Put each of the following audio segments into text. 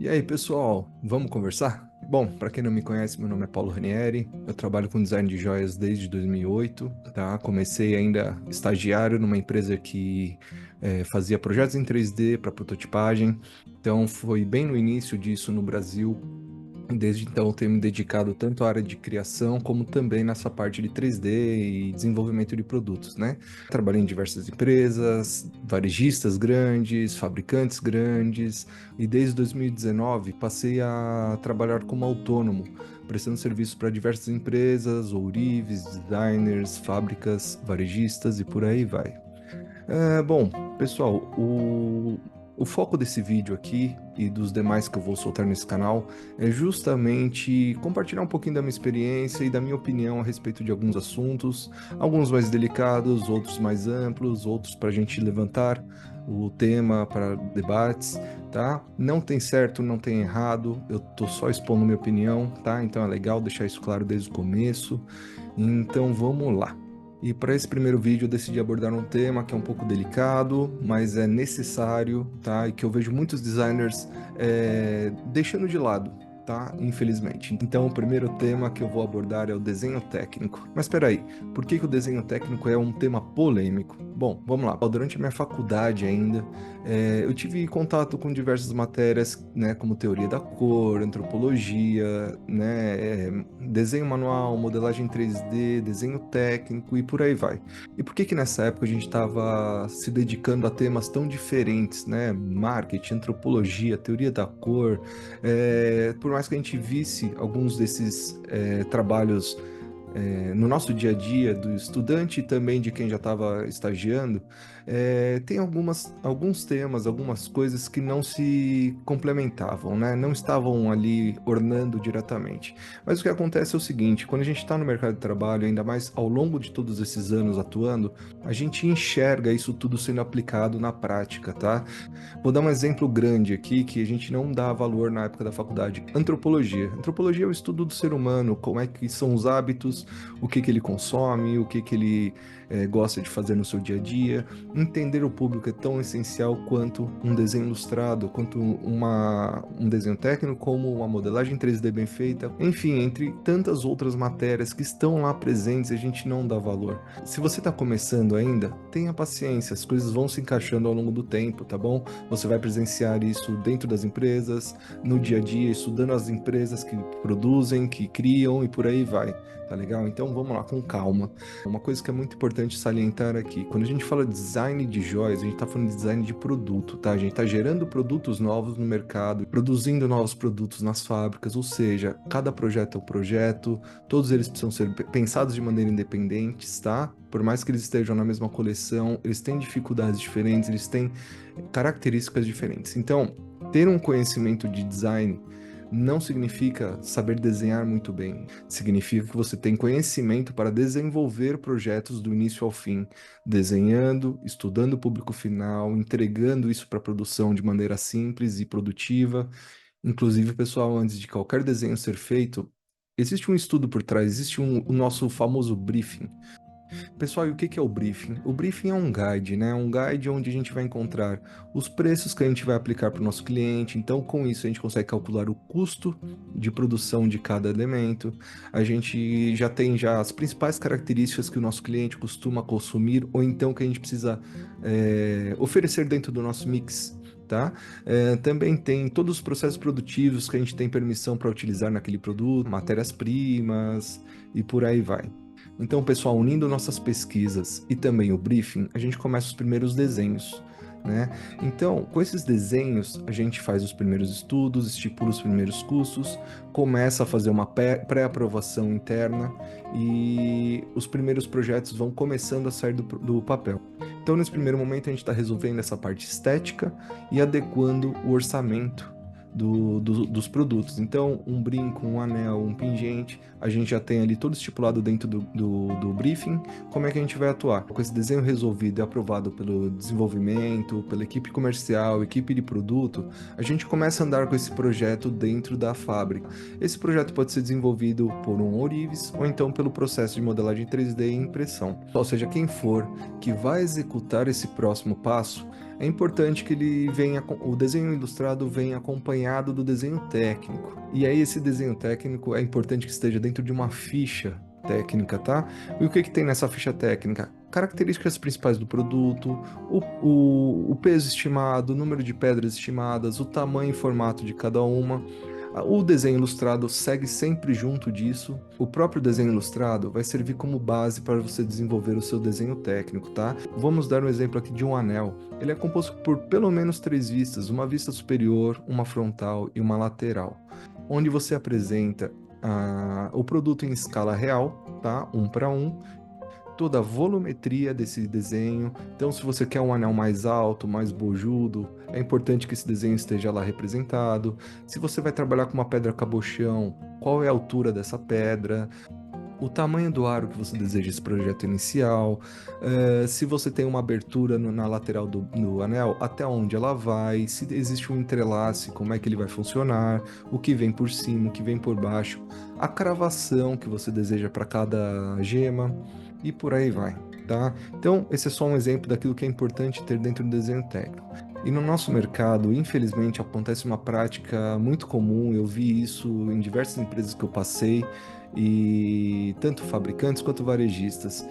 E aí, pessoal, vamos conversar? Bom, para quem não me conhece, meu nome é Paulo Ranieri, eu trabalho com design de joias desde 2008, tá? Comecei ainda estagiário numa empresa que fazia projetos em 3D para prototipagem, então foi bem no início disso no Brasil. Desde então, eu tenho me dedicado tanto à área de criação, como também nessa parte de 3D e desenvolvimento de produtos, né? Trabalhei em diversas empresas, varejistas grandes, fabricantes grandes, e desde 2019 passei a trabalhar como autônomo, prestando serviço para diversas empresas, ourives, designers, fábricas, varejistas e por aí vai. Bom, pessoal, o foco desse vídeo aqui e dos demais que eu vou soltar nesse canal é justamente compartilhar um pouquinho da minha experiência e da minha opinião a respeito de alguns assuntos, alguns mais delicados, outros mais amplos, outros para a gente levantar o tema para debates, tá? Não tem certo, não tem errado, eu tô só expondo minha opinião, tá? Então é legal deixar isso claro desde o começo. Então vamos lá. E para esse primeiro vídeo eu decidi abordar um tema que é um pouco delicado, mas é necessário, tá? E que eu vejo muitos designers deixando de lado, tá? Infelizmente. Então o primeiro tema que eu vou abordar é o desenho técnico. Mas espera aí, por que que o desenho técnico é um tema polêmico? Bom, vamos lá. Durante a minha faculdade ainda, eu tive contato com diversas matérias, né? Como teoria da cor, antropologia, né? Desenho manual, modelagem 3D, desenho técnico e por aí vai. E por que que nessa época a gente estava se dedicando a temas tão diferentes, né? Marketing, antropologia, teoria da cor. Por mais que a gente visse alguns desses trabalhos no nosso dia a dia, do estudante e também de quem já estava estagiando, tem alguns temas, algumas coisas que não se complementavam, né? Não estavam ali ornando diretamente. Mas o que acontece é o seguinte: quando a gente está no mercado de trabalho, ainda mais ao longo de todos esses anos atuando, a gente enxerga isso tudo sendo aplicado na prática, tá? Vou dar um exemplo grande aqui que a gente não dá valor na época da faculdade. Antropologia. Antropologia é o estudo do ser humano, como é que são os hábitos, o que que ele consome, o que que ele gosta de fazer no seu dia a dia. Entender o público é tão essencial quanto um desenho ilustrado, quanto um desenho técnico, como uma modelagem 3D bem feita. Enfim, entre tantas outras matérias que estão lá presentes e a gente não dá valor. Se você está começando ainda, tenha paciência, as coisas vão se encaixando ao longo do tempo, tá bom? Você vai presenciar isso dentro das empresas, no dia a dia, estudando as empresas que produzem, que criam e por aí vai, tá legal? Então vamos lá, com calma. Uma coisa que é muito importante salientar aqui, quando a gente fala de design de joias, a gente tá falando de design de produto, tá? A gente tá gerando produtos novos no mercado, produzindo novos produtos nas fábricas, ou seja, cada projeto é um projeto, todos eles precisam ser pensados de maneira independente, tá? Por mais que eles estejam na mesma coleção, eles têm dificuldades diferentes, eles têm características diferentes. Então, ter um conhecimento de design não significa saber desenhar muito bem. Significa que você tem conhecimento para desenvolver projetos do início ao fim, desenhando, estudando o público final, entregando isso para a produção de maneira simples e produtiva. Inclusive, pessoal, antes de qualquer desenho ser feito, existe um estudo por trás, existe o nosso famoso briefing. Pessoal, e o que que é o briefing? O briefing é um guide, né? Um guide onde a gente vai encontrar os preços que a gente vai aplicar para o nosso cliente. Então, com isso, a gente consegue calcular o custo de produção de cada elemento. A gente já tem já as principais características que o nosso cliente costuma consumir ou então que a gente precisa oferecer dentro do nosso mix. Tá? Também tem todos os processos produtivos que a gente tem permissão para utilizar naquele produto, matérias-primas e por aí vai. Então, pessoal, unindo nossas pesquisas e também o briefing, a gente começa os primeiros desenhos, né? Então, com esses desenhos, a gente faz os primeiros estudos, estipula os primeiros custos, começa a fazer uma pré-aprovação interna e os primeiros projetos vão começando a sair do papel. Então, nesse primeiro momento, a gente está resolvendo essa parte estética e adequando o orçamento dos produtos. Então, um brinco, um anel, um pingente, a gente já tem ali todo estipulado dentro do briefing, como é que a gente vai atuar. Com esse desenho resolvido e aprovado pelo desenvolvimento, pela equipe comercial, equipe de produto, a gente começa a andar com esse projeto dentro da fábrica. Esse projeto pode ser desenvolvido por um ourives ou então pelo processo de modelagem 3D e impressão. Ou seja, quem for que vai executar esse próximo passo, é importante que ele venha, o desenho ilustrado venha acompanhado do desenho técnico. E aí esse desenho técnico é importante que esteja dentro de uma ficha técnica, tá? E o que que tem nessa ficha técnica? Características principais do produto, o peso estimado, o número de pedras estimadas, o tamanho e formato de cada uma. O desenho ilustrado segue sempre junto disso. O próprio desenho ilustrado vai servir como base para você desenvolver o seu desenho técnico, tá? Vamos dar um exemplo aqui de um anel. Ele é composto por pelo menos 3 vistas, uma vista superior, uma frontal e uma lateral, onde você apresenta o produto em escala real, tá? 1:1, toda a volumetria desse desenho. Então, se você quer um anel mais alto, mais bojudo, é importante que esse desenho esteja lá representado. Se você vai trabalhar com uma pedra cabochão, qual é a altura dessa pedra? O tamanho do aro que você deseja esse projeto inicial, se você tem uma abertura na lateral do anel, até onde ela vai, se existe um entrelace, como é que ele vai funcionar, o que vem por cima, o que vem por baixo, a cravação que você deseja para cada gema e por aí vai, tá? Então, esse é só um exemplo daquilo que é importante ter dentro do desenho técnico. E no nosso mercado, infelizmente, acontece uma prática muito comum, eu vi isso em diversas empresas que eu passei, e tanto fabricantes quanto varejistas.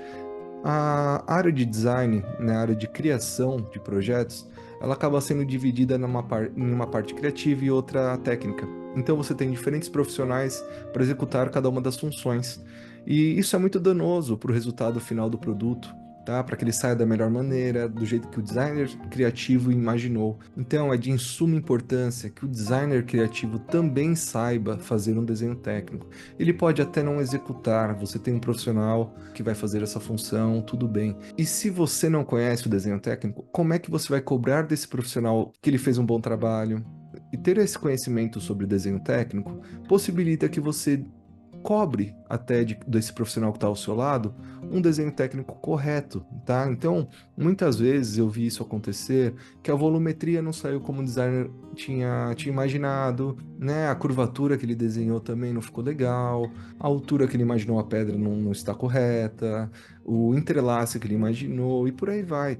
A área de design, né, a área de criação de projetos, ela acaba sendo dividida em uma parte criativa e outra técnica. Então você tem diferentes profissionais para executar cada uma das funções. E isso é muito danoso para o resultado final do produto, tá? Para que ele saia da melhor maneira, do jeito que o designer criativo imaginou. Então é de suma importância que o designer criativo também saiba fazer um desenho técnico. Ele pode até não executar, você tem um profissional que vai fazer essa função, tudo bem. E se você não conhece o desenho técnico, como é que você vai cobrar desse profissional que ele fez um bom trabalho? E ter esse conhecimento sobre desenho técnico possibilita que você cobre até desse profissional que está ao seu lado um desenho técnico correto, tá? Então, muitas vezes eu vi isso acontecer, que a volumetria não saiu como o designer tinha imaginado, né? A curvatura que ele desenhou também não ficou legal, a altura que ele imaginou a pedra não está correta, o entrelace que ele imaginou e por aí vai.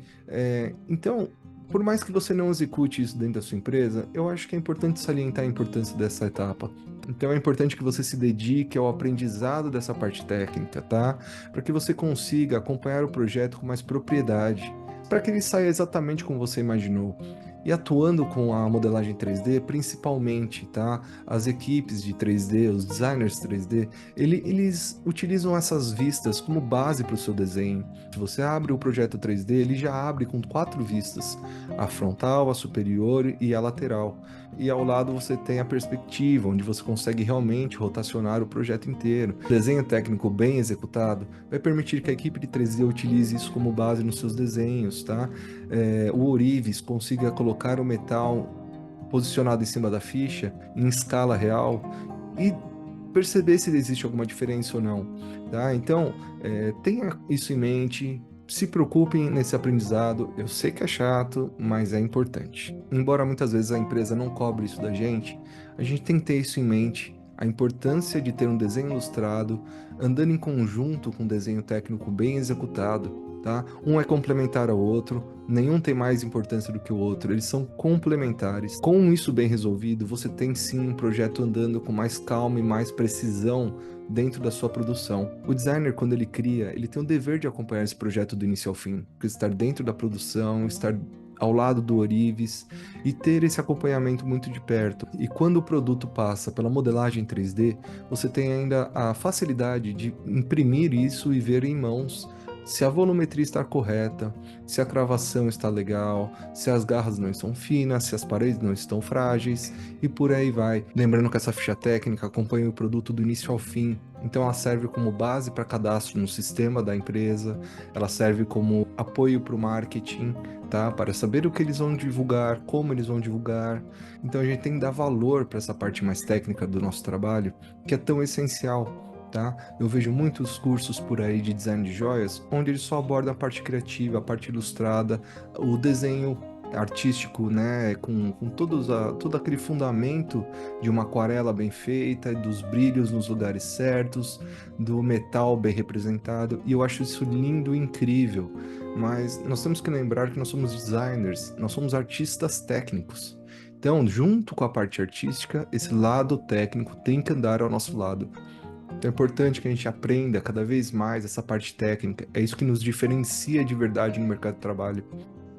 Então, por mais que você não execute isso dentro da sua empresa, eu acho que é importante salientar a importância dessa etapa. Então é importante que você se dedique ao aprendizado dessa parte técnica, tá? Para que você consiga acompanhar o projeto com mais propriedade, para que ele saia exatamente como você imaginou. E atuando com a modelagem 3D, principalmente, tá? As equipes de 3D, os designers 3D, eles utilizam essas vistas como base para o seu desenho. Se você abre o projeto 3D, ele já abre com 4 vistas: a frontal, a superior e a lateral. E ao lado você tem a perspectiva, onde você consegue realmente rotacionar o projeto inteiro. O desenho técnico bem executado vai permitir que a equipe de 3D utilize isso como base nos seus desenhos, tá? O ourives consiga colocar o metal posicionado em cima da ficha, em escala real, e perceber se existe alguma diferença ou não, tá? Então, tenha isso em mente, se preocupem nesse aprendizado. Eu sei que é chato, mas é importante. Embora muitas vezes a empresa não cobre isso da gente, a gente tem que ter isso em mente, a importância de ter um desenho ilustrado, andando em conjunto com um desenho técnico bem executado, tá? Um é complementar ao outro, nenhum tem mais importância do que o outro, eles são complementares. Com isso bem resolvido, você tem sim um projeto andando com mais calma e mais precisão dentro da sua produção. O designer, quando ele cria, ele tem o dever de acompanhar esse projeto do início ao fim, estar dentro da produção, estar ao lado do ourives e ter esse acompanhamento muito de perto. E quando o produto passa pela modelagem 3D, você tem ainda a facilidade de imprimir isso e ver em mãos se a volumetria está correta, se a cravação está legal, se as garras não estão finas, se as paredes não estão frágeis e por aí vai. Lembrando que essa ficha técnica acompanha o produto do início ao fim, então ela serve como base para cadastro no sistema da empresa, ela serve como apoio para o marketing, tá? Para saber o que eles vão divulgar, como eles vão divulgar. Então a gente tem que dar valor para essa parte mais técnica do nosso trabalho, que é tão essencial. Tá? Eu vejo muitos cursos por aí de design de joias, onde eles só abordam a parte criativa, a parte ilustrada, o desenho artístico, né, com todo aquele fundamento de uma aquarela bem feita, dos brilhos nos lugares certos, do metal bem representado, e eu acho isso lindo e incrível, mas nós temos que lembrar que nós somos designers, nós somos artistas técnicos. Então, junto com a parte artística, esse lado técnico tem que andar ao nosso lado. Então é importante que a gente aprenda cada vez mais essa parte técnica. É isso que nos diferencia de verdade no mercado de trabalho.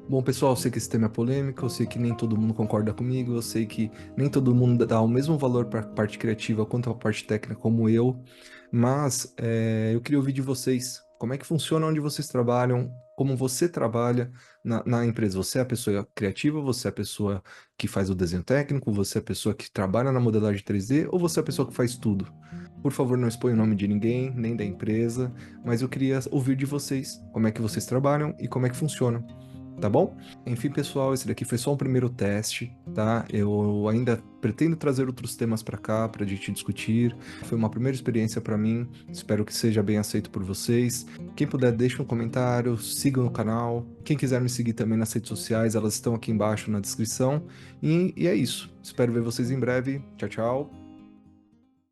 Bom, pessoal, eu sei que esse tema é polêmico, eu sei que nem todo mundo concorda comigo, eu sei que nem todo mundo dá o mesmo valor para a parte criativa quanto a parte técnica como eu, mas eu queria ouvir de vocês. Como é que funciona onde vocês trabalham? Como você trabalha na empresa? Você é a pessoa criativa? Você é a pessoa que faz o desenho técnico? Você é a pessoa que trabalha na modelagem 3D? Ou você é a pessoa que faz tudo? Por favor, não exponha o nome de ninguém, nem da empresa, mas eu queria ouvir de vocês. Como é que vocês trabalham e como é que funciona, tá bom? Enfim, pessoal, esse daqui foi só um primeiro teste, tá? Eu ainda pretendo trazer outros temas para cá para a gente discutir. Foi uma primeira experiência para mim, espero que seja bem aceito por vocês. Quem puder, deixe um comentário, siga o canal. Quem quiser me seguir também nas redes sociais, elas estão aqui embaixo na descrição. E é isso. Espero ver vocês em breve. Tchau, tchau.